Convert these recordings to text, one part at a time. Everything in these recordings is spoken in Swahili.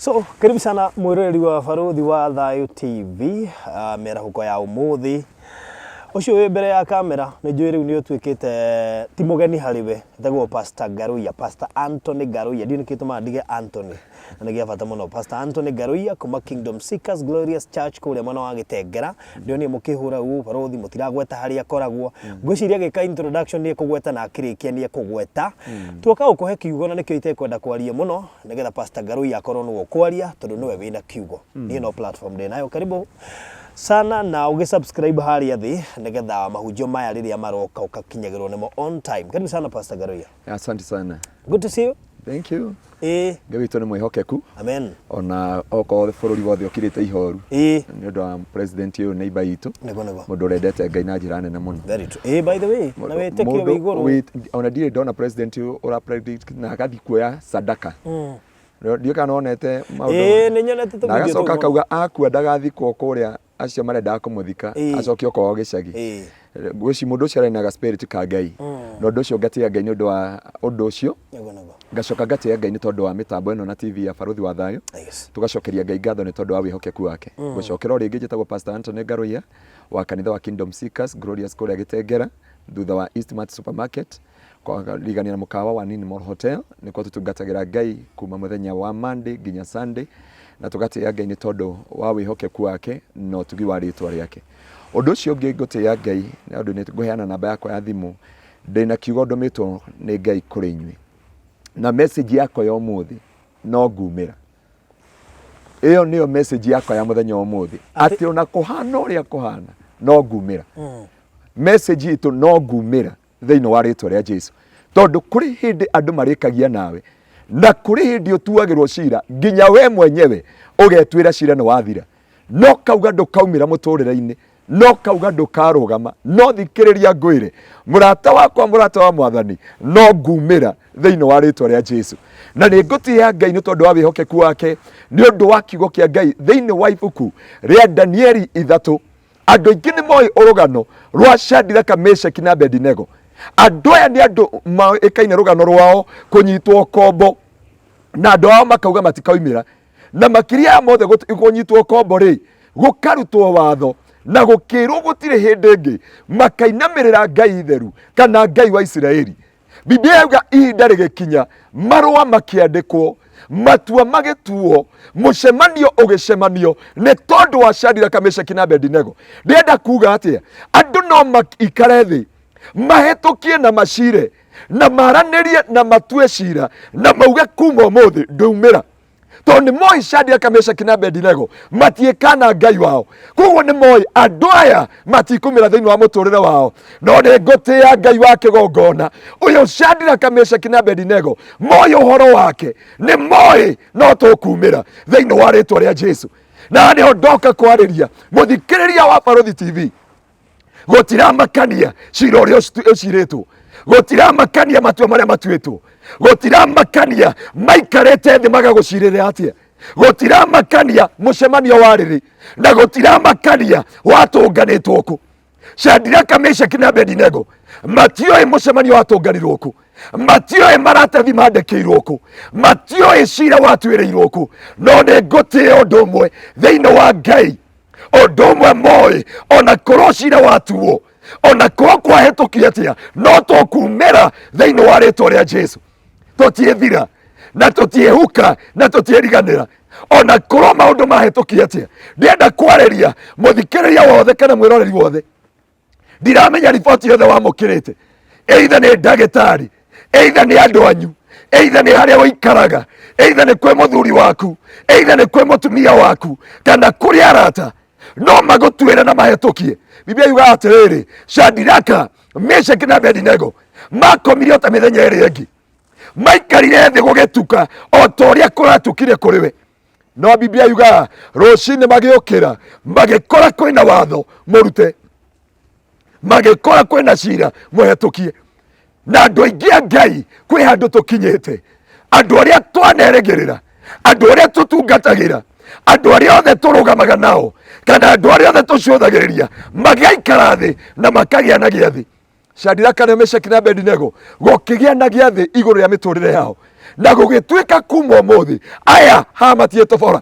So, karibu sana mwirori wa Baruthi wa Thayu TV, mĩarahuko ya umuthi. Ucio wĩ mbere ya kamera nĩ njũĩ rĩu nĩ ũtuĩkĩte ti mũgeni harĩ we, etagwo Pastor Garuiya, Pastor Anthony Garuiya, ndiũ nĩkĩ tũmaga ndige Anthony. Na nĩ gĩa bata mũno, Pastor Anthony Garuiya kuma Kingdom Seekers Glorious Church kũrĩa mwena wa Gĩtengera. Ndio nĩ mũkĩhũra ũũ Baruthi mũtiragweta harĩa akoragwo. Ngwĩciria gĩka introduction nĩ kũgweta na akĩrĩkia nĩ kũgweta. Tuoka gũkũhe kiugo na nĩkĩo itekwenda kwaria mũno, nĩgetha Pastor Garuiya akorwo nĩwe kwaria tondũ nĩwe wĩna kiugo. Niĩ no platform ndĩ nayo, karibu sana na ũgĩsubscribe harĩa thĩ nĩgetha mahunjio maya rĩrĩa maroka ũkakinyagĩrwo nĩmo on time. Karibu sana Pastor Garuiya. Asante sana. Good to see you. Thank you. Ngai witũ nĩ mwĩhokeku. Amen. Ona oko bũrũri wothe ũkirĩte ihoru. Nĩ ũndũ wa president ũyũ neighbor itũ. Mũndũ ũrendete Ngai na njĩra nene mũno. Very true. By the way, na wĩtĩkio wĩ igũrũ. Ona ndirĩ ndona president ũyũ ũrapredict na agathi kuoya sadaka. Ndio kana onete maũndũ. Nĩ nyonete tũmĩngĩ. Na agacoka akauga akua ndagathikwo kũrĩa acio marenda kũmũthika acoke okoo gĩcagi. Gwĩci mũndũ ũcio arĩ na spirit ka Ngai. Na ũndũ ũcio ngatĩĩa Ngai nĩ ũndũ wa ũndũ ũcio. Ngacoka ngatĩĩa Ngai nĩ tondũ wa mĩtambo ĩno na TV ya Baruthi wa Thayu. Tugacokeria Ngai ngatho nĩ tondũ wa wĩhokeku wake. Ngũcokera rĩngĩ njĩtagwo Pastor Anthony Garuiya wa kanitha wa Kingdom Seekers Glorious kũrĩa Gĩtengera thutha wa Eastmart Supermarket kwa rigania na mũkawa wa Nini Mall Hotel nĩkuo tũtungatagĩra Ngai kuma mũthenya wa Monday nginya Sunday na tũgatĩĩa Ngai nĩ tondũ wa wĩhokeku wake na ũtugi wa rĩĩtwa rĩake. Ũndũ ũcio ũngĩ ngũtĩĩa Ngai nĩ ũndũ nĩ ngũheana namba yakwa ya thimũ ndĩna kiugo ndũmĩtwo nĩ Ngai kũrĩ inyuĩ na message yakwa ya ũmũthĩ no ngumĩra. Ĩyo nĩyo message yakwa ya mũthenya wa ũmũthĩ atĩ ona kũhana ũrĩa kũhana no ngumĩra. Message itũ no ngumĩra thĩinĩ wa rĩĩtwa rĩa Jesũ tondũ kũrĩ hĩndĩ andũ marĩkagia nawe na kũrĩ hĩndĩ ũtuagĩrwo cira nginya we mwenyewe ũgetwĩra cira nĩ wathira no kauga ndũkaumĩra mũtũrĩre-inĩ no kauga ndũkarũgama no thikĩrĩria ngwĩre mũrata wakwa mũrata wa Mwathani no ngumĩra thĩinĩ wa rĩĩtwa rĩa Jesũ na nĩ ngũtĩĩa Ngai nĩ tondũ wa wĩhokeku wake nĩ ũndũ wa kiugo kĩa Ngai thĩinĩ wa ibuku rĩa Danieli 3. Andũ aingĩ nĩ moĩ ũrũgano rwa Shadraka, Meshaki na Abedinego. Andũ aya nĩ andũ moĩkaine rũgano rwao kũnyitwo kombo na andũ ao makauga matikaumĩra na makĩria mothe kũnyitwo kombo rĩ gũkarutwo watho na gũkĩrwo gũtirĩ hĩndĩ ĩngĩ makainamĩrĩra Ngai theru kana Ngai wa Isiraeli. Biblia yauga ihinda rĩgĩkinya marũa makĩandĩkwo matua magĩtuo mũcemanio ũgĩcemanio nĩ tondũ wa Shadraka, Meshaki na Abedinego. Ndĩrenda kuga atĩa andũ no maikare thĩ mahĩtũkie na macire na maranĩrie na matue cira na mauge kuma ũmũthĩ ndũmĩra tondũ nĩ moĩ Shadraka, Meshaki na Abedinego matiĩkana Ngai wao. Koguo nĩ moĩ andũ aya matikũmĩra thĩinĩ wa mũtũrĩre wao no nĩ ngũtĩĩa Ngai wa kĩgongona ũyũ Shadraka, Meshaki na Abedinego moĩ ũhoro wake nĩ moĩ no tũkumĩra thĩinĩ wa rĩĩtwa rĩa Jesũ. Na nĩho ndoka kwarĩria mũthikĩrĩria wa Baruthi TV gũtiramakania cira ũrĩa ũcirĩtwo, gũtiramakania matua marĩa matuĩtwo, gũtiramakania maikarĩte thĩ magagũcirĩra atĩa, gũtiramakania mũcemanio warĩrĩ na gũtiramakania watũnganĩtwo kũ. Shadraka, Meshaki na Abedinego matioĩ mũcemanio watũnganirwo kũ, matioĩ maratathi mandĩkĩirwo kũ, matioĩ cira watuĩrĩirwo kũ, no nĩ ngũtĩĩa ũndũ ũmwe thĩinĩ wa Ngai ũndũ ũmwe moĩ ona korwo cira watuo ona korwo kwahĩtũkio atĩa no tũkumĩra thĩinĩ wa rĩĩtwa rĩa Jesũ. Tũtiĩthira na tũtiĩhuka na tũtiĩriganĩra ona korwo maũndũ mahĩtũkio atĩa. Ndĩrenda kwarĩria mũthikĩrĩria wothe kana mwĩroreri wothe ndiramenya riboti yothe wamũkĩrĩte either nĩ ndagĩtarĩ either nĩ andũ anyu either nĩ harĩa ũikaraga either nĩ kwĩ mũthuri waku either nĩ kwĩ mũtumia waku kana kũrĩ arata no magũtuĩre na mahĩtũkie. Biblia yugaga atĩrĩrĩ Shadraka, Meshaki na Abedinego makomire ta mĩthenya ĩrĩ ĩngĩ maikarire thĩ gũgĩtuka o ta ũrĩa kũratukire kũrĩ we. No Biblia yugaga rũcinĩ magĩũkĩra magĩkora kwĩna watho mũrute, magĩkora kwĩna cira mũhĩtũkie. Na andũ aingĩ a Ngai kwĩ handũ tũkinyĩte, andũ arĩa twanerĩgĩrĩra, andũ arĩa tũtungatagĩra, andũ arĩa othe tũrũgamaga nao kana andũ arĩa othe tũcũthagĩrĩria magaikara thĩ na makagĩa na gĩathĩ Shadiraka na Meshaki na Abedinego gokigia na giathi iguru ya miturire yao na gugituika kumwo muthi aya hamatie tofora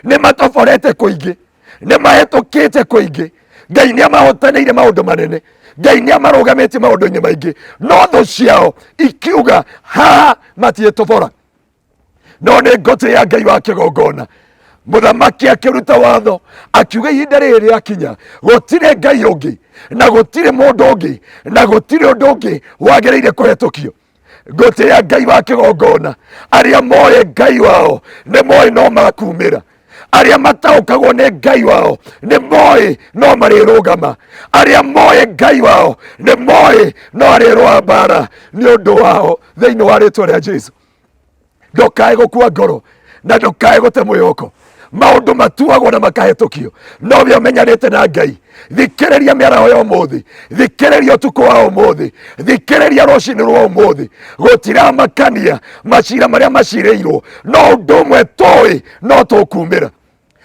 ni matoforete kuingi ni mahetukite kuingi Ngai ni amahotaneire maundu manene Ngai ni amarugamite maundu-ini maingi no thu ciao ikiuga ha matie tofora no ni ngote ya Ngai wa kigongona muthamaki akiruta watho akiuga ihinda riri riakinya gutire Ngai ungi na gutire mundu ungi na gutire undu ungi wagereire kuhetukio ngote ya Ngai wa kigongona aria moye Ngai wao ni moye no makumira aria mataukagwo ni Ngai wao ni moye no marirugama aria moye Ngai wao ni moye no arirwa bara ni undu wao thiini wa ritwa ria Jesu ndukae gukua ngoro na ndukae gute mwihoko maundu matuagwo na makahetukio no we umenyanite na Ngai thikiriria miaraho ya umuthi thikiriria utuku wa umuthi thikiriria rucini rwa umuthi gutiramakania macira maria macireirwo no undu umwe tui no tukumira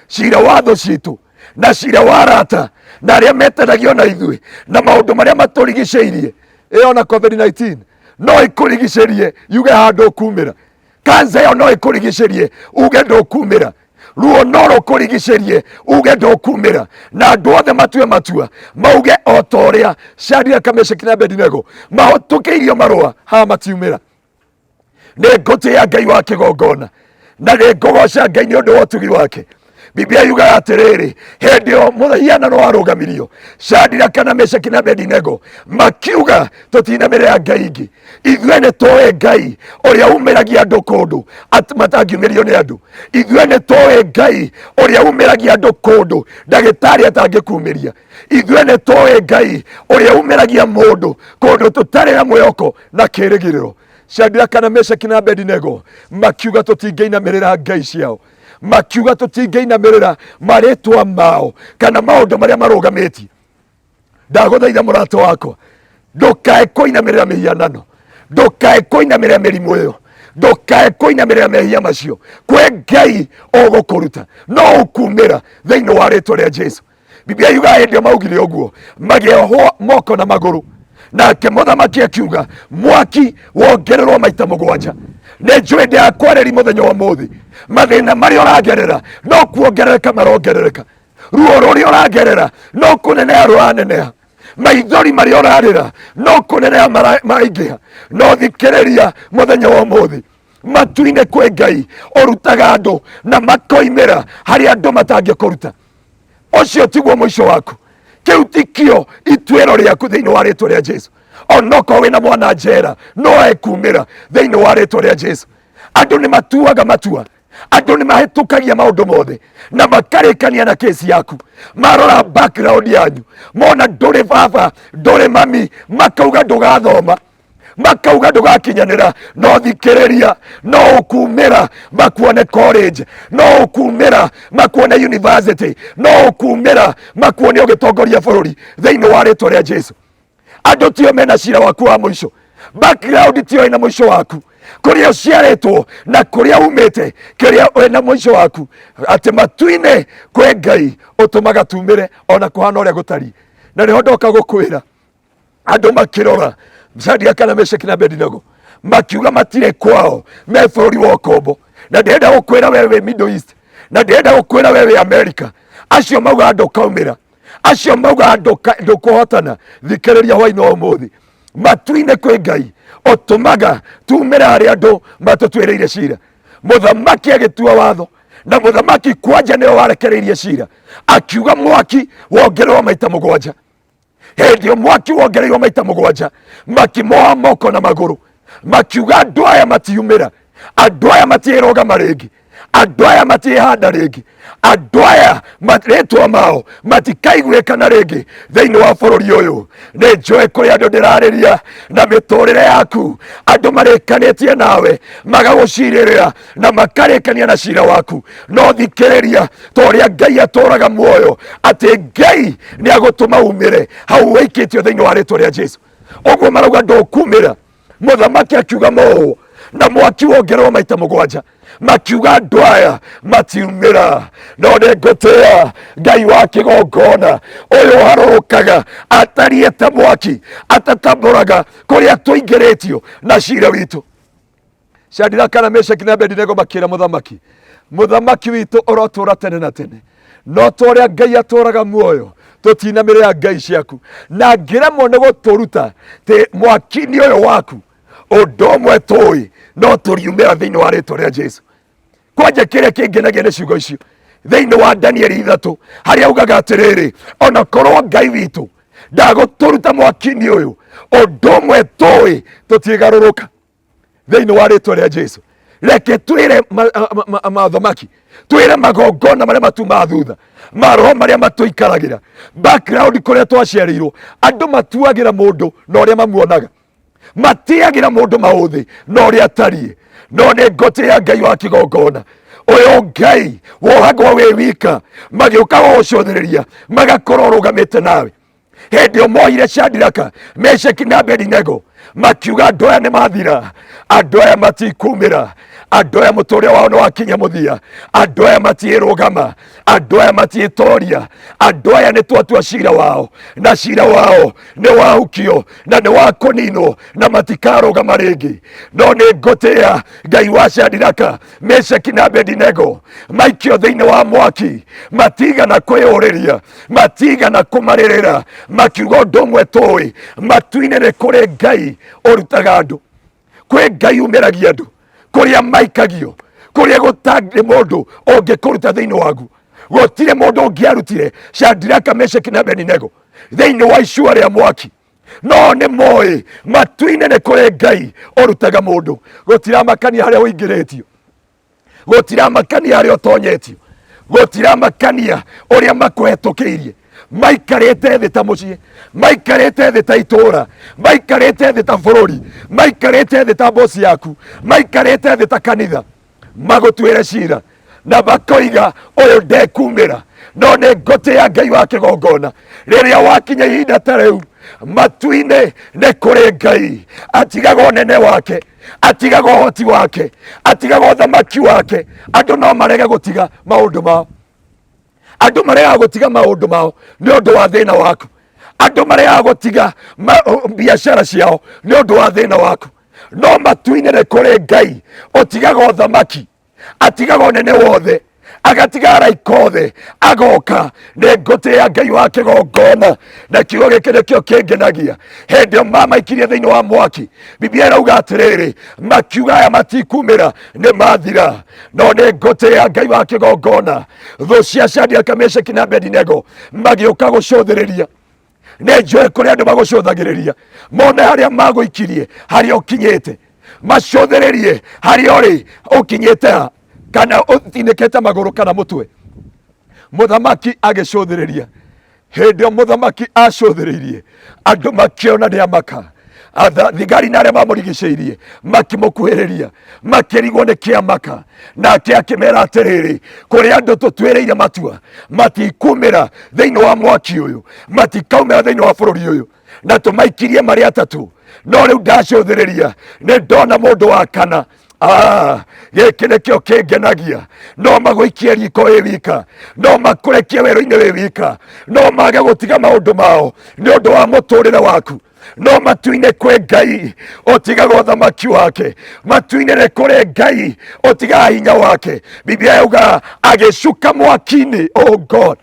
cira wa thu citu na cira wa arata na aria metanagio na ithui na maundu maria maturigiceirie iyo na COVID-19 no ikurigicerie yuge handu ukumira kansa iyo no ikurigicerie uge ndukumira ruo no rukurigicerie uge ndukumira na andu othe matue matua mauge otoria Shadiraka Meshaki na Abedinego mahotukeirio marua ha matiumira ni nguti ya Ngai wa kigongona na ni ngugoca Ngai ni undu wa utugi wake Biblia yuga atiriri hindi yo muthiana no warugamirio Shadiraka na Meshaki na Abedinego makiuga tutinamirira Ngai ingi ithue ni tuwe Ngai uria umiragia andu kundu matangiumirio ni andu ithue ni tuwe Ngai uria umiragia andu kundu ndagitari atangikumiria ithue ni tuwe Ngai uria umiragia mundu kundu tutari na mwihoko na kirigiriro Shadiraka na Meshaki na Abedinego makiuga tutingiinamirira Ngai ciao makiuga tutingiinamirira maritwa mao kana maundu maria marugamiti ndaguthaitha murata wakwa ndukae kuinamirira mihianano ndukae kuinamirira mirimu iyo ndukae kuinamirira mehia macio kwe Ngai ugukuruta no ukumira thiini wa ritwa ria Jesu Biblia yuga hindi maugire uguo magiohwo moko na maguru nake muthamaki akiuga mwaki wongererwo maita mugwanja ni njui ndiakwareri muthenya wa muthi mathina maria uragerera no kuongerereka marongerereka ruo ruria uragerera no kuneneha ruraneneha maithori maria urarira no kuneneha maraingiha no thikiriria muthenya wa muthi matu-ini kwi Ngai urutaga andu na makoimira haria andu matangikuruta ucio tiguo muico waku kiu tikio ituiro riaku thiini wa ritwa ria Jesu onoko wina mwana njera no ekumira thiini wa ritwa ria Jesu andu ni matuaga matua andu ni mahitukagia maundu mothe na makarikania na kesi yaku marora background yanyu mona nduri baba nduri mami makauga ndugathoma makauga ndugakinyanira no thikiriria no ukumira makuone college no ukumira makuone university no ukumira makuone ugitongoria bururi thiini wa ritwa ria Jesu andu tio mena cira waku wa muico background tio ina muico waku kuria uciaritwo na kuria umite kiria wina muico waku ati matu-ini kwi Ngai utumaga tumire ona kuhana uria gutari na niho ndoka gukwira andu makirora Shadiraka na Meshaki na Abedinego makiuga matire kwao me bururi wa ukombo na ndenda gukwira wewe Middle East na ndenda gukwira wewe America acio mauga ndukaumira acio mauga ndukuhotana thikiriria hwaini wa umuthi matu-ini kwi Ngai utumaga tumire haria andu matutwireire cira muthamaki agitua watho na muthamaki kwanja niwe warekereirie cira akiuga mwaki wongererwo maita mugwanja hindi mwaki wongereirwo maita mugwanja makimoa moko na maguru makiuga andu aya matiumira andu aya matirogama ringi andu aya matihanda ringi andu aya ritwa mao matikaiguikana ringi thiini wa bururi uyu ni njui kuri andu ndirariria na miturire yaku andu marikanitie nawe magaguciririra na makarikania na cira waku no thikiriria toria Ngai aturaga muoyo ati Ngai ni agutuma umire hau waikitio thiini wa ritwa ria Jesu uguo marauga ndukumira muthamaki akiuga moho na mwaki wongerwo maita mũgwanja makiuga andũ aya matiumĩra. No nĩ ngũtĩĩa Ngai wa kĩgongona ũyũ harũrũkaga atariĩ ta mwaki atatambũraga kũrĩa tũingĩrĩtio na cira witũ. Shadiraka na Meshaki na Abedinego makĩra mũthamaki witũ ũrotũra tene na tene, no tũrĩa Ngai atũraga muoyo tũtinamĩrĩra ngai ciaku na ngĩremwo nĩ gũtũruta mwaki-inĩ ũyũ waku ũndũ ũmwe tũĩ no tũriumĩra thĩinĩ wa rĩtwa rĩa Jesu. Kwanja kĩrĩa kĩngenagia nĩ ciugo icio thĩinĩ wa Danieli 3 harĩa augaga atĩrĩrĩ, ona korwo Ngai witũ ndagũtũruta mwaki-inĩ ũyũ ũndũ ũmwe tũĩ tũtigarũrũka thĩinĩ wa rĩtwa rĩa Jesu. Reke twĩre mathamaki, twĩre magongona marĩa matumaga thutha, maroho marĩa matũikaragĩra background kũrĩa twaciarĩirwo, andũ matuagĩra mũndũ na ũrĩa mamuonaga, matiagĩra mũndũ maũthĩ na ũrĩa atariĩ. No nĩ ngũtĩĩa Ngai wa kĩgongona ũyũ Ngai wohagwo wĩ wika, magĩũka gũgũcũthĩrĩria magakorwo ũrũgamĩte nawe. Hĩndĩ ĩyo mohire Shadiraka, Meshaki na Abedinego makiuga andũ aya nĩ mathira, andũ aya matikumĩra, andũ aya mũtũrĩre wao nĩ wakinya mũthia, andũ aya matiĩrũgama, andũ aya matiĩtoria, andũ aya nĩ twatua cira wao na cira wao nĩ wahukio na nĩ wa kũninwo na matikarũgama rĩngĩ. No nĩ ngũtĩĩa Ngai wa Shadiraka, Meshaki na Abedinego maikio thĩinĩ wa mwaki, matigana kwĩyũrĩria, matigana kũmarĩrĩra, makiuga ũndũ ũmwe tũĩ, matu-inĩ nĩ kũrĩ Ngai ũrutaga andũ, kwĩ Ngai umĩragia andũ kũrĩa maikagio, kũrĩa gũtarĩ mũndũ ũngĩkũruta thĩinĩ wagu. Gũtirĩ mũndũ ũngĩarutire Shadiraka, Meshaki na Abedinego thĩinĩ wa icua rĩa mwaki, no nĩ moĩ matu-inĩ nĩ kũrĩ Ngai ũrutaga mũndũ. Gũtiramakania harĩa ũingĩrĩtio, gũtiramakania harĩa ũtonyetio, gũtiramakania ũrĩa makũhetũkĩirie, maikarĩte thĩ ta mũciĩ, maikarĩte thĩ ta itũũra, maikarĩte thĩ ta bũrũri, maikarĩte thĩ ta bosi yaku, maikarĩte thĩ ta kanitha, magũtuĩre cira na makoiga ũyũ ndekumĩra. No nĩ ngũtĩĩa Ngai wa kĩgongona rĩrĩa wakinya ihinda ta rĩu, matu-inĩ nĩ kũrĩ Ngai, atigaga ũnene wake, atigaga ũhoti wake, atigaga ũthamaki wake. Andũ no marege gũtiga maũndũ mao, andũ maregaga gũtiga maũndũ mao nĩ ũndũ wa thĩna waku, andũ maregaga gũtiga biacara ciao nĩ ũndũ wa thĩna waku. No matu-inĩ nĩ kũrĩ Ngai ũtigaga ũthamaki, atigaga ũnene wothe, agatiga araika othe, agoka. Nĩ ngũtĩĩa Ngai wa kĩgongona na kiugo gĩkĩ nĩkĩo kĩngenagia. Hĩndĩ ĩyo mamaikirie thĩinĩ wa mwaki, Biblia ĩrauga atĩrĩrĩ, makiuga aya matikumĩra nĩ mathira. No nĩ ngũtĩĩa Ngai wa kĩgongona, thũ cia Shadiraka, Meshaki na Abedinego magĩũka gũcũthĩrĩria. Nĩ njũĩ kũrĩa andũ magũcũthagĩrĩria, mone harĩa magũikirie, harĩa ũkinyĩte, macũthĩrĩrie harĩa ũrĩ ũkinyĩte ha, kana ũtinĩkĩte magũrũ kana mũtwe. Mũthamaki agĩcũthĩrĩria. Hĩndĩ ĩyo mũthamaki acũthĩrĩirie, andũ makĩona nĩ amaka, thigari na arĩa mamũrigicĩirie makĩmũkuhĩrĩria, makĩrigwo nĩ kĩamaka. Nake akĩmera atĩrĩrĩ, kũrĩ andũ tũtuĩrĩire matua matikumĩra thĩinĩ wa mwaki ũyũ, matikaumĩra thĩinĩ wa bũrũri ũyũ, na tũmaikirie marĩ atatũ. No rĩu ndacũthĩrĩria nĩ ndona mũndũ wa kana. Gĩkĩ nĩkĩo kĩngenagia. No magũikie riko wĩ wika, no makũrekie werũ-inĩ wĩ wika, no mage gũtiga maũndũ mao nĩ ũndũ wa mũtũrĩre waku. No matu-inĩ kwĩ Ngai ũtigaga ũthamaki wake, matu-inĩ nĩ kũrĩ Ngai ũtigaga hinya wake. Biblia yauga agĩcuka mwaki-inĩ. Oh God,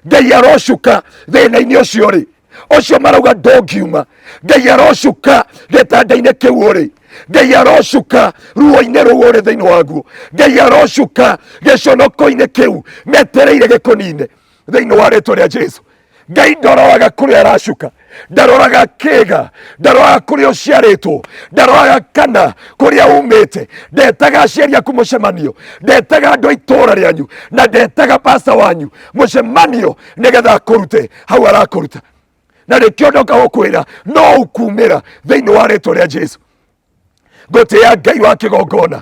Ngai arocuka thĩna-inĩ ũcio rĩ, ũcio marauga ndũngiuma, Ngai arocuka gĩtanda-inĩ kĩu ũrĩ, Ngai arocuka ruo-inĩ rũu ũrĩ thĩinĩ waguo, Ngai arocuka gĩconoko-inĩ kĩu metereire gĩkũnine thĩinĩ wa rĩtwa rĩa Jesu. Ngai ndaroraga kũrĩa aracuka, ndaroraga kĩga, ndaroraga kũrĩa ũciarĩtwo, ndaroraga kana kũrĩa umĩte. Ndetaga aciari aku mũcemanio, ndetaga andũ a itũũra rĩanyu, na ndetaga pasta wanyu mũcemanio nĩgetha akũrute hau arakũruta. Na nĩkĩo ndoka gũkwĩra no ũkumĩra thĩinĩ wa rĩtwa rĩa Jesu. Ngũtĩĩa Ngai wa kĩgongona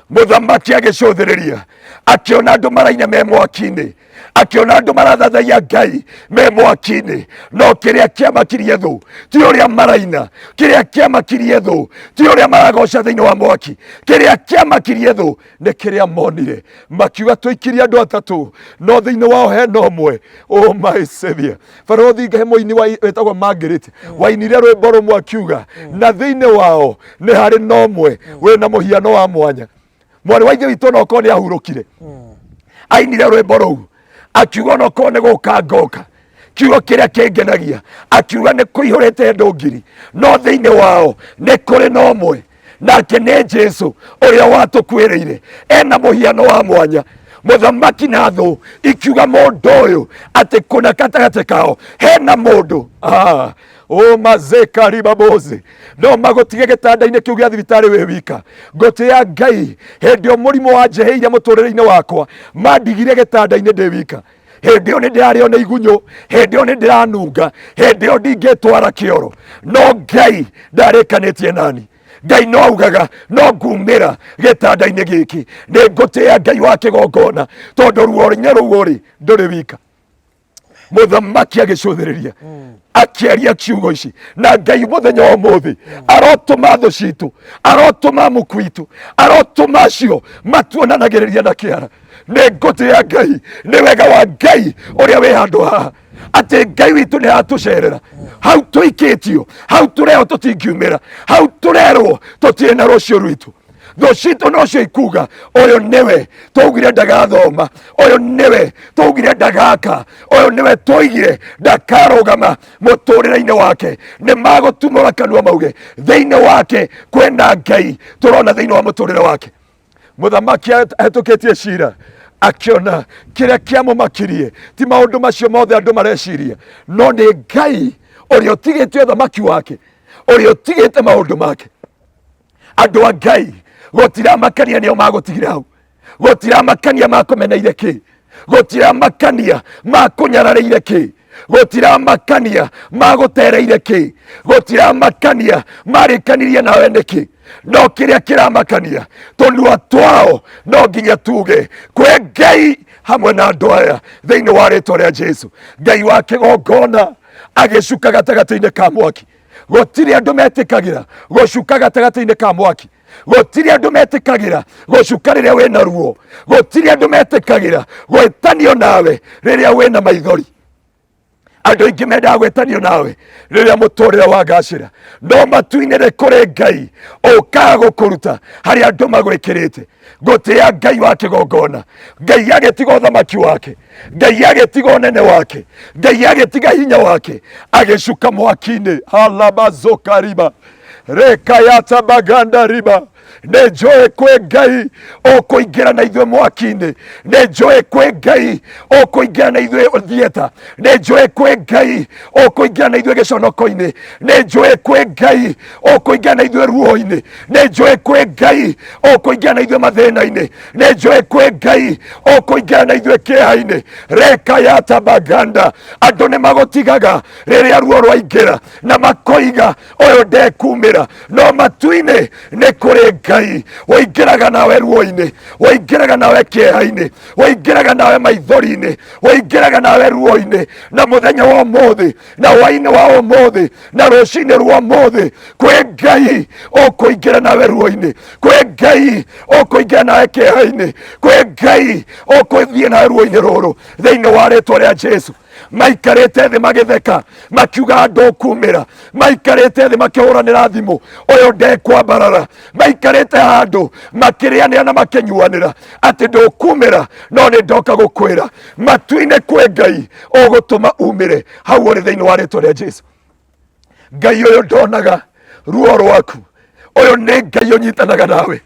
Muthamaki agĩcũthĩrĩria akĩona andũ maraina me mwaki-inĩ, akĩona andũ marathathaiya Ngai me mwaki-inĩ, no kĩrĩa kĩamakirie thũ ti ũrĩa maraina, kĩrĩa kĩamakirie thũ ti ũrĩa maragoca thĩinĩ wa mwaki, kĩrĩa kĩamakirie thũ nĩ kĩrĩa monire. Makiuga tũikirie andũ atatũ no thĩinĩ wao hena ũmwe. Oh my Savior, Barothi he mũini wĩtagwo Margaret wainire rwĩmbo rũmwe akiuga na thĩinĩ wao nĩ harĩ na ũmwe wĩna mũhiano wa mwanya. Mwarĩ wa ithe witũ onokorwo nĩ ahurũkire ainire rwĩmbo rũu akiuga onokorwo nĩ gũka ngoka, kiugo kĩrĩa kĩngenagia akiuga nĩ kũihũrĩte andũ ngiri no thĩinĩ wao nĩ kũrĩ na ũmwe, nake nĩ Jesũ ũrĩa watũkuĩrĩire ena mũhiano wa mwanya. Muthamaki na thũ ikiuga mũndũ ũyũ atĩ kuna gatagatĩ kao hena mũndũ o mazeka ribaboze no magotige gĩtanda-inĩ kĩu gĩa thibitarĩ wĩ wika. Ngũtĩya Ngai hĩndĩ ĩyo mũrimũ wanjeheire mũtũrĩre-inĩ wakwa mandigire gĩtanda-inĩ ndĩ wika. Hĩndĩ ĩyo nĩ ndĩrarĩo nĩ igunyũ, hĩndĩ ĩyo nĩ ndĩranunga, hĩndĩ ĩyo ndingĩtwara kĩoro, no Ngai ndarĩkanĩtie nani. Ngai no augaga no ngumĩra gĩtanda-inĩ gĩkĩ. Nĩ ngũtĩya Ngai wa kĩgongona tondũ ruo-inĩ rũu ũrĩ ndũrĩ wika. Muthamaki agĩcũthĩrĩria akĩaria kiugo ici na Ngai mũthenya wa ũmũthĩ arotũma thũ citũ, arotũma mũku witũ, arotũma acio matuonanagĩrĩria na kĩara. Nĩ ngũtĩya Ngai, nĩ wega wa Ngai ũrĩa wĩ handũ haha atĩ Ngai witũ nĩ atũcerera hau tũikĩtio, hau tũrehwo tũtingiumĩra, hau tũrerwo tũtirĩ na rũciũ rwitũ. Thũ citũ nocio ikuga ũyũ nĩwe twaugire ndagathoma, ũyũ nĩwe twaugire ndagaka, ũyũ nĩwe twaugire ndakarũgama mũtũrĩre-inĩ wake. Nĩ magũtumũra kanua mauge thĩinĩ wake kwĩna Ngai, tũrona thĩinĩ wa mũtũrĩre wake. Muthamaki ahĩtũkĩtie cira akĩona kĩrĩa kĩamũmakirie ti maũndũ macio mothe andũ mareciria, no nĩ Ngai ũrĩa ũtigĩte ũthamaki wake, ũrĩa ũtigĩte maũndũ make. Andũ a Ngai gũtiramakania nĩo magũtigire hau, gũtiramakania makũmeneire kĩ, gũtiramakania makũnyararĩire kĩ, gũtiramakania magũtereire kĩ, gũtiramakania marĩkanirie nawe nĩkĩ, no kĩrĩa kĩramakania tũnua twao no nginya tuge kwĩ Ngai hamwe na andũ aya thĩinĩ wa rĩtwa rĩa Jesũ. Ngai wa kĩgongona agĩcuka gatagatĩ-inĩ ka mwaki. Gũtirĩ andũ metĩkagĩra gũcuka gatagatĩ-inĩ ka mwaki, gũtirĩ andũ metĩkagĩra gũcuka rĩrĩa wĩna ruo, gũtirĩ andũ metĩkagĩra gwĩtanio nawe rĩrĩa wĩna maithori. Andũ aingĩ mendaga gwĩtanio nawe rĩrĩa mũtũrĩre wagacĩra, no matuinĩre kũrĩ Ngai ũkaga gũkũruta harĩa andũ magwĩkĩrĩte. Ngũtĩya Ngai wa kĩgongona, Ngai agĩtiga ũthamaki wake, Ngai agĩtiga ũnene wake, Ngai agĩtiga hinya wake, agĩcuka mwaki-inĩ. Halabazoka riba rekayata baganda riba. Nĩ njũĩ kwĩ Ngai ũkũingĩra na ithuĩ mwaki-inĩ, nĩ njũĩ kwĩ Ngai ũkũingĩra na ithuĩ thieta, nĩ njũĩ kwĩ Ngai ũkũingĩra na ithuĩ gĩconoko-inĩ, nĩ njũĩ kwĩ Ngai ũkũingĩra na ithuĩ ruo-inĩ, nĩ njũĩ kwĩ Ngai ũkũingĩra na ithuĩ mathĩna-inĩ, nĩ njũĩ kwĩ Ngai ũkũingĩra na ithuĩ kĩeha-inĩ. Rekayata baganda, andũ nĩ magũtigaga rĩrĩa ruo rwaingĩra na makoiga ũyũ ndekumĩra, no matu-inĩ nĩ kũrĩ Ngai woingĩraga nawe ruo-inĩ, woingĩraga nawe kĩeha-inĩ, woingĩraga nawe maithori-inĩ, woingĩraga nawe ruo-inĩ. Na mũthenya wa ũmũthĩ na hwaĩ-inĩ wa ũmũthĩ na rũcinĩ rwa ũmũthĩ kwĩ Ngai ũkũingĩra nawe ruo-inĩ, kwĩ Ngai ũkũingĩra nawe kĩeha-inĩ, kwĩ Ngai ũkũthiĩ nawe ruo-inĩ rũrũ thĩinĩ wa rĩtwa rĩa Jesũ. Maikarĩte thĩ magĩtheka makiuga ndũkumĩra, maikarĩte thĩ makĩhũranĩra thimũ ũyũ ndekwambarara, maikarĩte handũ makĩrĩanĩra na makĩnyuanĩra atĩ ndũkumĩra, no nĩ ndoka gũkwĩra matu-inĩ kwĩ Ngai ũgũtũma umĩre hau ũrĩ thĩinĩ wa rĩtwa rĩa Jesũ. Ngai ũyũ ndonaga ruo rwaku, ũyũ nĩ Ngai ũnyitanaga nawe,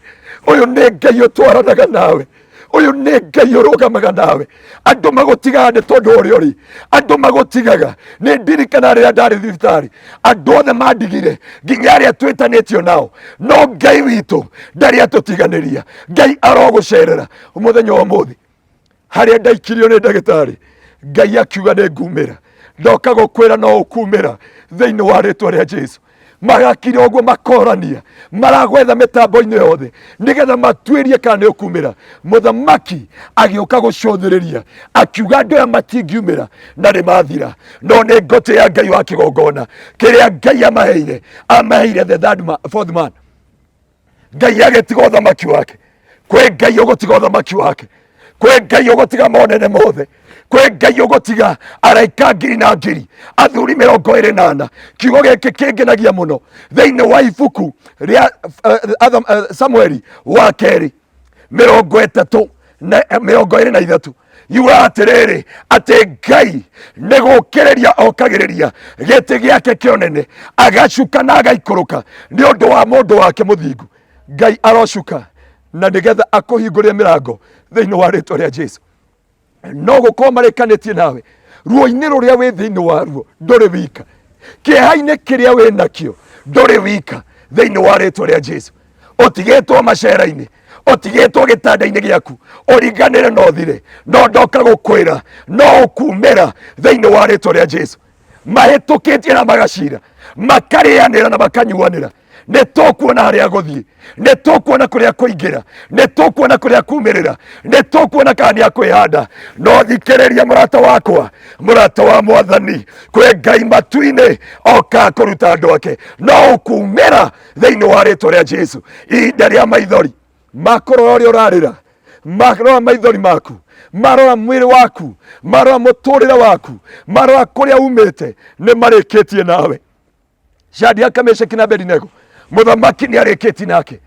ũyũ nĩ Ngai ũtwaranaga nawe, ũyũ nĩ Ngai ũrũgamaga nawe. Andũ magũtigaga nĩ tondũ ũrĩa ũrĩ, andũ magũtigaga. Nĩ ndirikana rĩrĩa ndarĩ thibitarĩ andũ othe mandigire nginya arĩa twĩtanĩtio nao, no Ngai witũ ndarĩ atũtiganĩria. Ngai arogũcerera mũthenya wa ũmũthĩ harĩa ndaikirio nĩ ndagĩtarĩ, Ngai akiuga nĩ ngumĩra, ndoka gũkwĩra no ũkumĩra thĩinĩ wa rĩtwa rĩa Jesũ. magakire oguo makorania maragwetha mitambo-ini yothe nigetha matuirie kana ni ukumira. Muthamaki agioka gucuthiriria akiuga andu aya matingiumira na ni mathira, no ni ngoti ya Ngai wa kigongona kiria Ngai amaheire the fourth man. Ngai agitiga uthamaki wake, kwi Ngai ugutiga uthamaki wake, kwi Ngai ugutiga monene mothe, kwi Ngai ugutiga araika ngiri na ngiri athuri 24. Kiugo giki kingenagia muno thiini wa ibuku ria Samueli wa keri 23 yuga atiriri ati Ngai ni gukiriria okagiriria giti giake kionene agacuka na agaikuruka ni undu wa mundu wake muthingu. Ngai arocuka na nigetha akuhingurire mirango thiini wa ritwa ria Jesu. No gukorwo marikanitie nawe ruo-ini ruria wi thiini waruo nduri wika, kieha-ini kiria wi nakio nduri wika thiini wa ritwa ria Jesu. Utigitwo macera-ini, utigitwo gitanda-ini giaku, uringanire no thire, no ndoka gukwira no ukumira thiini wa ritwa ria Jesu. Mahitukitie na magacira, makarianira na makanyuanira, ni tukuona haria guthii, ni tukuona kuria kuingira, ni tukuona kuria kumirira, ni tukuona kana ni akwihanda. No thikiriria murata wakwa, murata wa Mwathani, kwi Ngai matu-ini oka kuruta andu ake, no ukumira thiini wa ritwa ria Jesu. Ihinda ria maithori makurora uria urarira, marora maithori maku, marora mwiri waku, marora muturire waku, marora kuria umite, ni marikitie nawe. Shadraka, Meshaki na Abedinego muthamaki ni arikitie nake,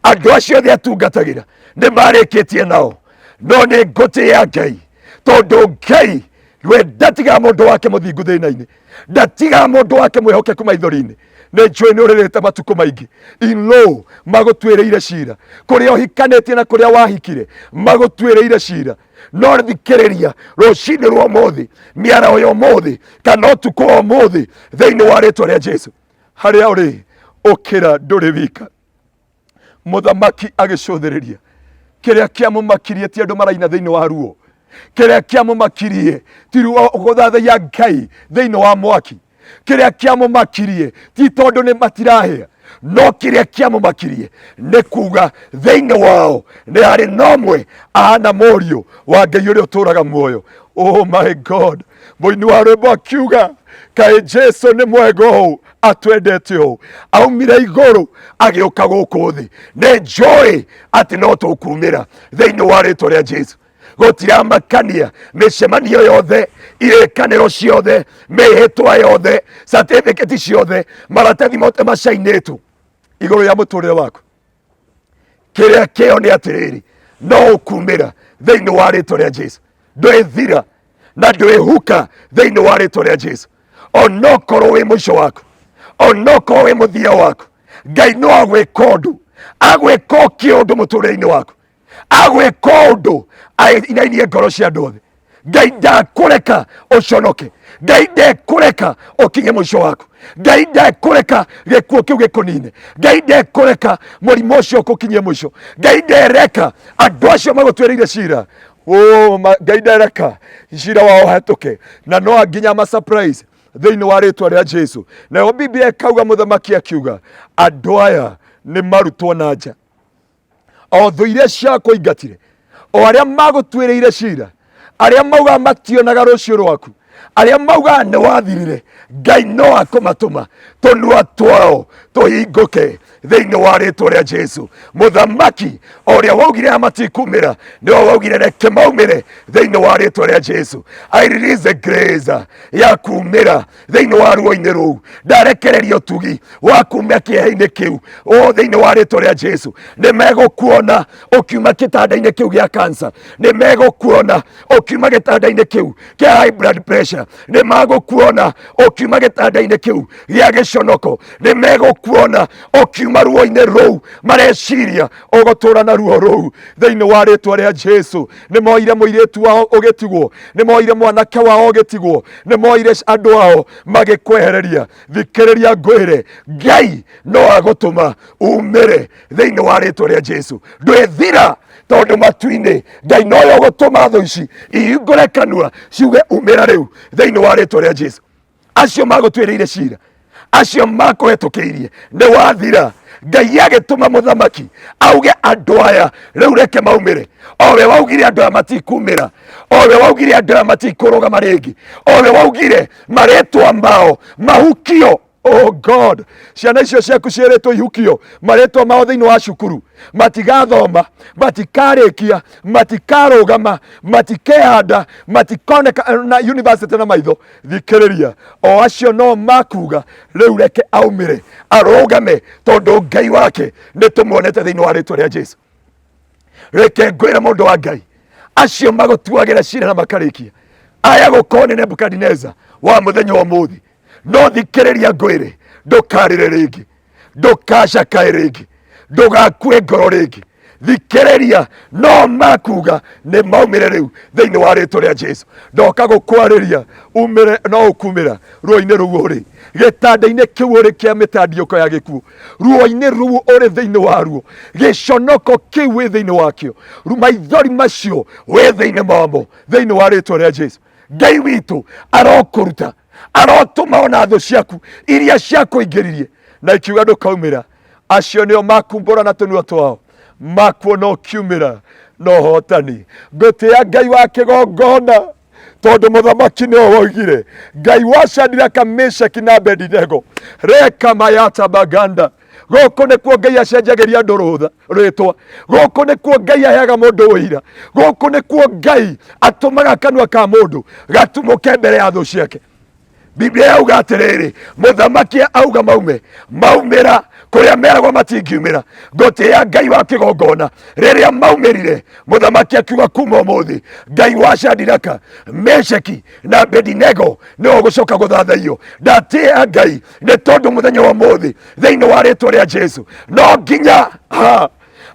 andu acio othe atungatagira ni marikitie nao, no ni ngoti ya Ngai, tondu Ngai we ndatiga mundu wake muthingu thina-ini, ndatiga mundu wake mwihokeku maithori-ini. Ni njui ni uririte matuku maingi ilo magutwiriire cira kuria uhikanitie na kuria wahikire magutwiriire cira. No thikiriria rucini rwa umuthi, miaraho ya umuthi, kana utuku wa umuthi thiini wa ritwa ria Jesu. Haria uri ukira nduri wika. Muthamaki agicuthiriria kiria kiamumakirie ti andu maraina thiini wa ruo, kiria kiamumakirie ti ruo guthathaiya Ngai thiini wa mwaki, kiria kiamumakirie ti tondu ni matirahia, no kiria kiamumakirie ni kuga thiini wao ni hari nomwe ahana murio wa Ngai uria uturaga muoyo. Oh my God, muini wa rwimbo akiuga kaĩ Jesu ni mwega ũũ atwendete ũũ, aumire igũrũ agĩũka gũkũ thĩ. Nĩ njũĩ atĩ no tũkumĩra thĩinĩ wa rĩtwa rĩa Jesu. Gũtiramakania mĩcemanio yothe, irĩkanĩro ciothe, mĩhĩtwa yothe, certificate ciothe, maratathi mothe macainĩtwo igũrũ ya mũtũrĩre waku. Kĩrĩa kĩo nĩ atĩrĩrĩ, no ũkumĩra thĩinĩ wa rĩtwa rĩa Jesu. Ndwĩthira na ndwĩhuka thĩinĩ wa rĩtwa rĩa Jesu. Onokorwo wĩ mũico waku, onokorwo wĩ mũthia waku, Ngai no agwĩka ũndũ, agwĩka kĩũndũ mũtũrĩre-inĩ waku, agwĩka ũndũ ainainie ngoro cia andũ othe. Ngai ndakũreka ũconoke, Ngai ndekũreka ũkinye mũico waku, Ngai ndekũreka gĩkuũ kĩu gĩkũnine, Ngai ndekũreka mũrimũ ũcio ũkinyie mũico, Ngai ndereka andũ acio magũtuĩrĩire cira. Ngai ndereka cira wao hetũke, na no anginya ma surprise thĩinĩ wa rĩtwa rĩa Jesu. Nayo Biblia ĩkauga, mũthamaki akiuga, andũ aya nĩ marutwo na nja, o thũ iria ciakũingatire, o arĩa magũtuĩrĩire cira, arĩa mauga mationaga rũciũ rwaku, arĩa mauga nĩ wathirire, Ngai no akũmatũma tũnua twao tũhingũke thĩinĩ wa rĩtwa rĩa Jesu. Mũthamaki o ũrĩa waugire amatikumĩra nĩwe waugire reke maumĩre thĩinĩ wa rĩtwa rĩa Jesu. I release the grace ya kumĩra thĩinĩ wa ruo-inĩ rũu, ndarekereria ũtugi wa kuma kĩeha-inĩ kĩu thĩinĩ wa rĩtwa rĩa Jesu. Nĩ megũkuona ũkiuma gĩtanda-inĩ kĩu gĩa cancer, nĩ megũkuona ũkiuma gĩtanda-inĩ kĩu kĩa high blood pressure, nĩ megũkuona ũkiuma gĩtanda-inĩ kĩu gĩa gĩconoko, nĩ megũkuona ũkiuma ruo-inĩ rũu mareciria ũgũtũra na ruo rũu thĩinĩ wa rĩtwa rĩa Jesu. Nĩ moire mũirĩtu wao ũgĩtigwo, nĩ moire mwanake wao ũgĩtigwo, nĩ moire andũ ao magĩkwehereria. Thikĩrĩria ngwĩre, Ngai no agũtũma umĩre thĩinĩ wa rĩtwa rĩa Jesu. Ndwĩthira tondu matu-inĩ, Ngai no ũgũtũma thũ ici ihingũre kanua ciuge umĩra rĩu thĩinĩ wa rĩtwa rĩa Jesu. Acio magũtuĩrĩire cira, acio makuhetũkĩirie nĩ wathira. Ngai agĩtũma mũthamaki auge andũ aya rĩu reke maumĩre. Owe waugire andũ aya matikumĩra, owe waugire andũ aya matikũrũgama rĩngĩ, owe waugire marĩtwa mao mahukio. Oh God, ciana icio ciaku ciĩrĩtwo ihukio, marĩtwa mao thĩinĩ wa cukuru, matigathoma, matikarĩkia, matikarũgama, matikehanda, matikoneka na university na maitho. Thikĩrĩria, o acio no makuga rĩu reke aumĩre arũgame tondũ Ngai wake nĩ tũmuonete thĩinĩ wa rĩtwa rĩa Jesu. Reke ngwĩre mũndũ wa Ngai, acio magũtuagĩra cira na makarĩkia aya gũkorwo nĩ Nebukadneza wa mũthenya wa ũmũthĩ. No thikĩrĩria ngwĩre, ndũkarĩre rĩngĩ, ndũkacakae rĩngĩ, ndũgakue ngoro rĩngĩ. Thikĩrĩria, no makuga nĩ maumĩre rĩu thĩinĩ wa rĩtwa rĩa Jesu. Ndoka gũkwarĩria umĩre, no ũkumĩra ruo-inĩ rũu ũrĩ, gĩtanda-inĩ kĩu ũrĩ kĩa mĩtandiũko ya gĩkuũ, ruo-inĩ rũu ũrĩ thĩinĩ waruo, gĩconoko kĩu wĩ thĩinĩ wakĩo, maithori macio wĩ thĩinĩ mamo, thĩinĩ wa rĩtwa rĩa Jesu. Ngai witũ arokũruta, arotũma ona thũ ciaku iria ciakũingĩririe na ikiuga ndũkaumĩra. Acio nĩo makumbũra na tũnua twao, makuona ũkiumĩra na ũhotani. Ngũtĩĩa Ngai wa kĩgongona tondũ mũthamaki nĩwe woigire. Ngai wa Shadiraka, Meshaki na Abedinego, reka mayata baganda. Gũkũ nĩkuo Ngai acenjagĩria andũ rĩtwa, gũkũ nĩkuo Ngai aheaga mũndũ ũira, gũkũ nĩkuo Ngai atũmaga kanua ka mũndũ gatumũke mbere ya thũ ciake. Biblia yauga atĩrĩrĩ, mũthamaki auga maume, maumĩra kũrĩa meragwo matingiumĩra. Ngũtĩĩa Ngai wa kĩgongona, rĩrĩa maumĩrire mũthamaki akiuga kuma ũmũthĩ Ngai wa Shadiraka, Meshaki na Abedinego nĩwe ũgũcoka gũthathaiyo. Ndatĩĩa Ngai nĩ tondũ mũthenya wa ũmũthĩ thĩinĩ wa rĩtwa rĩa Jesu no nginya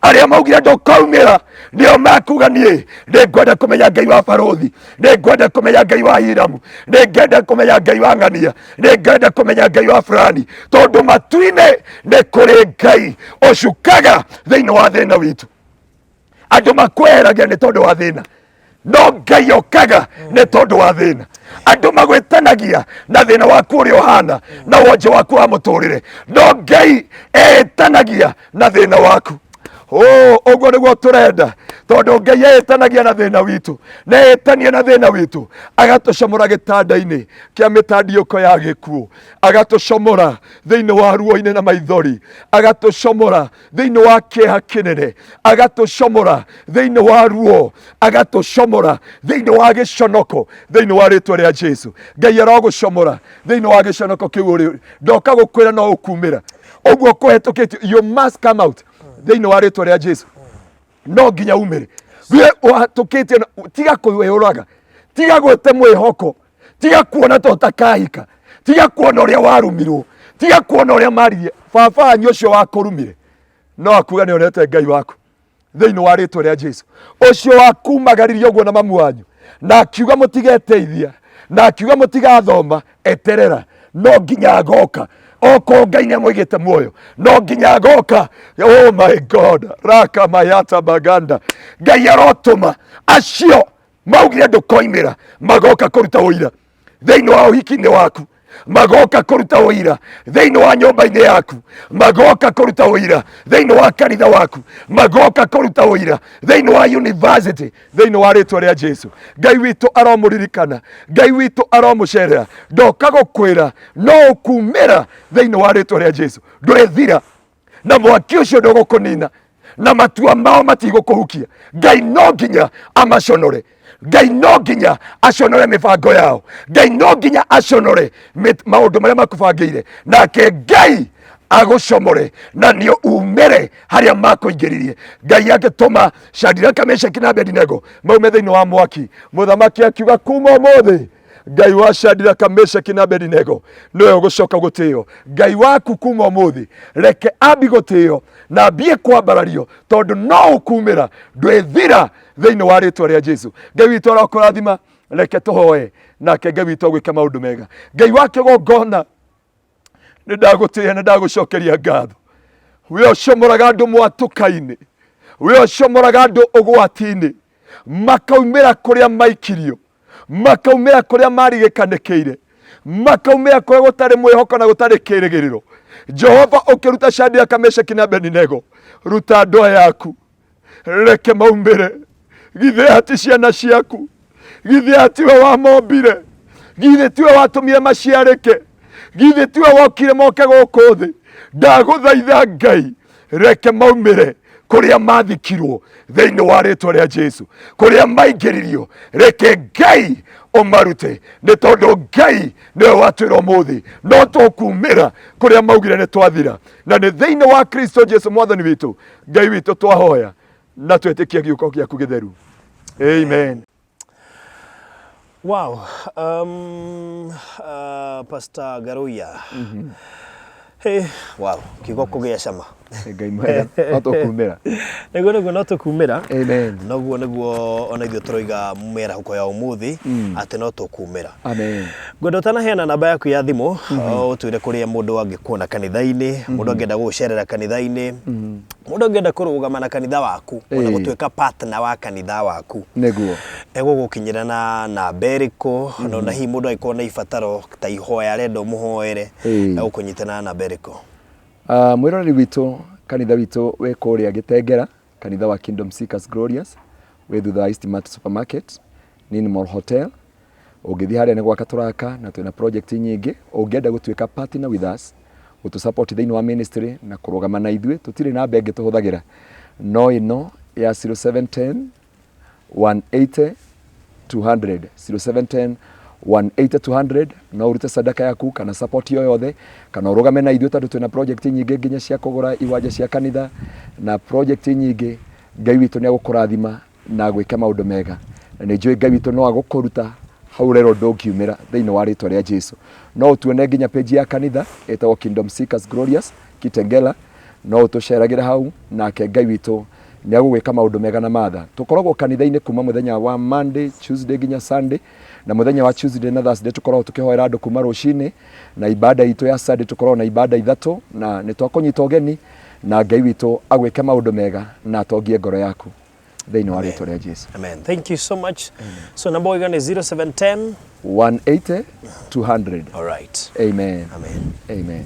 arĩa maugire ndũkaumĩra nĩo makuga niĩ nĩngwenda kũmenya Ngai wa Barũthi, nĩngwenda kũmenya Ngai wa Hiramu, nĩngwenda kũmenya Ngai wa Ng'ania, nĩngwenda kũmenya Ngai wa Fulani, tondũ matu-inĩ nĩ kũrĩ Ngai ũcukaga thĩinĩ wa thĩna witũ. Andũ makweheragia nĩ tondũ wa thĩna, no Ngai okaga nĩ tondũ wa thĩna. Andũ magwĩtanagia na thĩna waku ũrĩa ũhana na wonje waku wa mũtũrĩre, no Ngai etanagia na thĩna waku. Ũguo nĩguo tũrenda, tondũ Ngai etanagia na thĩna witũ, na etania na thĩna witũ, agatũcomora gĩtanda-inĩ kĩa mĩtandiũko ya gĩkuũ, agatũcomora thĩinĩ wa ruo-inĩ na maithori, agatũcomora thĩinĩ wa kĩeha kĩnene, agatũcomora thĩinĩ wa ruo, agatũcomora thĩinĩ wa gĩconoko, thĩinĩ wa rĩtwa rĩa Jesu. Ngai arogũcomora thĩinĩ wa gĩconoko kĩu ũrĩ. Ndoka gũkwĩra no ũkumĩra, ũguo kũhetũkĩtio, you must come out thĩinĩ wa rĩtwa rĩa Jesu. No nginya umĩre. We ũhatũkĩtio, tiga kwĩyũraga, tiga gwĩte mwĩhoko, tiga kuona to takahika, tiga kuona ũrĩa warumirwo, tiga kuona ũrĩa maririe. Baba wanyu ũcio wakũrumire no akuga nĩ onete Ngai waku thĩinĩ wa rĩtwa rĩa Jesu. Ũcio wakumagaririe ũguo na mamu wanyu na akiuga mũtigeteithia, na akiuga mũtigathoma, eterera, no nginya agoka. Oko Ngai nĩamũigĩte muoyo, no nginya agoka. Oh my God, raka mayata baganda. Ngai arotũma acio maugire ndũkoimĩra magoka kũruta ũira thĩinĩ wa ũhiki-inĩ waku, magoka kũruta ũira thĩinĩ wa nyũmba-inĩ yaku, magoka kũruta ũira thĩinĩ wa kanitha waku, magoka kũruta ũira thĩinĩ wa university, thĩinĩ wa rĩtwa rĩa Jesu. Ngai witũ aromũririkana, Ngai witũ aromũcerera. Ndoka gũkwĩra no ũkumĩra thĩinĩ wa rĩtwa rĩa Jesu. Ndwĩthira na mwaki ũcio ndũgũkũnina, na matua mao matigũkũhukia. Ngai no nginya amaconore, Ngai no nginya aconore mĩbango yao, Ngai no nginya aconore maũndũ marĩa makũbangĩire, nake Ngai agũcomore na nĩ umĩre harĩa makũingĩririe. Ngai agĩtũma Shadiraka, Meshaki na Abedinego maume thĩinĩ wa mwaki. Mũthamaki akiuga kuma ũmũthĩ Ngai wa Shadiraka, Meshaki na Abedinego nĩwe ũgũcoka gũtĩĩo. Ngai waku kuma ũmũthĩ reke ambi gũtĩĩo na ambie kwambarario, tondũ no ũkumĩra, ndwĩthira thĩinĩ wa rĩtwa rĩa Jesu. Ngai witũ arokũrathima, reke tũhoe nake Ngai witũ agwĩke maũndũ mega. Ngai wa kĩgongona, nĩ ndagũtĩĩa na ndagũcokeria ngatho. We ũcomoraga andũ mwatũka-inĩ, we ũcomoraga andũ ũgwati-inĩ, makaumĩra kũrĩa maikirio, makaumĩra kũrĩa marigĩkanĩkĩire, makaumia kwe gutari mwihoko na gutari kirigiriro. Jehova ukiruta Shadraka, Meshaki na Abednego, ruta ndoa yaku, reke maumire. Githe ati ciana ciaku, githe ati we wamombire, githe tiwe watumire maciarike, githe tiwe wokire moke guku thi. Ndaguthaitha Ngai, reke maumire kuria mathikirwo thiini wa ritwa ria Jesu, kuria maingiririo, reke Ngai umarute, ni tondu Ngai niwe watwira umuthi no tukumira kuria maugire ni twathira, na ni thiini wa Kristo Jesu mwathani witu. Ngai witu twahoya na twetikia giuko giaku githeru. Amen. Wow. Pastor Garuya. Hey, wow, kigoko gia cama. Ngai mwega, no tukumira. Niguo no tukumira. Amen. Noguo ona ithuĩ tũroiga mĩarahuko ya ũmũthĩ atĩ no tũkumĩra. Amen. Ngwenda ũtanaheana namba yaku ya thimũ ũtwĩre kũrĩa mũndũ angĩkuona kanitha-inĩ, mũndũ angĩenda gũgũcerera kanitha-inĩ, mũndũ angĩenda kũrũgama na kanitha waku, ona gũtuĩka partner wa kanitha waku. Nĩguo. Egũgũkinyĩra na namba ĩrĩkũ, na ona hihi mũndũ angĩkorwo na ibataro ta ihoya arenda ũmũhoere, egũkũnyitana na namba ĩrĩkũ? Mwiroreri witu, kanitha witu we kuria Gitengera, kanitha wa Kingdom Seekers Glorious, we thutha wa Eastmart Supermarket, Nini Mall Hotel. Ũngĩthiĩ harĩa nĩ gwaka tũraka na twĩna project nyingĩ, ũngĩenda gũtuĩka partner with us, gũtũ support thĩinĩ wa ministry na kũrũgama na ithuĩ, tũtirĩ namba ĩngĩ tũhũthagĩra no ĩno ya 0710 180 200 0710 180 200. No urute sadaka yaku kana support yo yothe, kana urugame na ithuĩ tondũ twĩna project nyingĩ nginya cia kũgũra iwanja cia kanitha na project nyingĩ. Ngai witũ nĩ agũkũrathima na gwĩka maũndũ mega, na nĩ njũĩ Ngai witũ no agũkũruta hau rero ndũngiumĩra thĩinĩ wa rĩtwa rĩa Jesu. No ũtuone nginya page ya kanitha ĩtagwo Kingdom Seekers Glorious Kitengela, no ũtũceragĩra hau, nake Ngai witũ nĩ agũgwĩka maũndũ mega na matha. Tũkoragwo kanitha-inĩ kuma mũthenya wa Monday, Tuesday nginya Sunday, na mũthenya wa Tuesday na Thursday tũkoragwo tũkĩhoera andũ kuma rũcinĩ, na ibada itũ ya Sunday tũkoragwo na ibada ithatũ, na nĩ twakũnyita ũgeni, na Ngai witũ agwĩke maũndũ mega na atongie ngoro yaku thĩinĩ wa rĩtwa rĩa Jesu. Amen. Thank you so much. So number we're going is 0710 180 200. All right. Amen. Amen. Amen.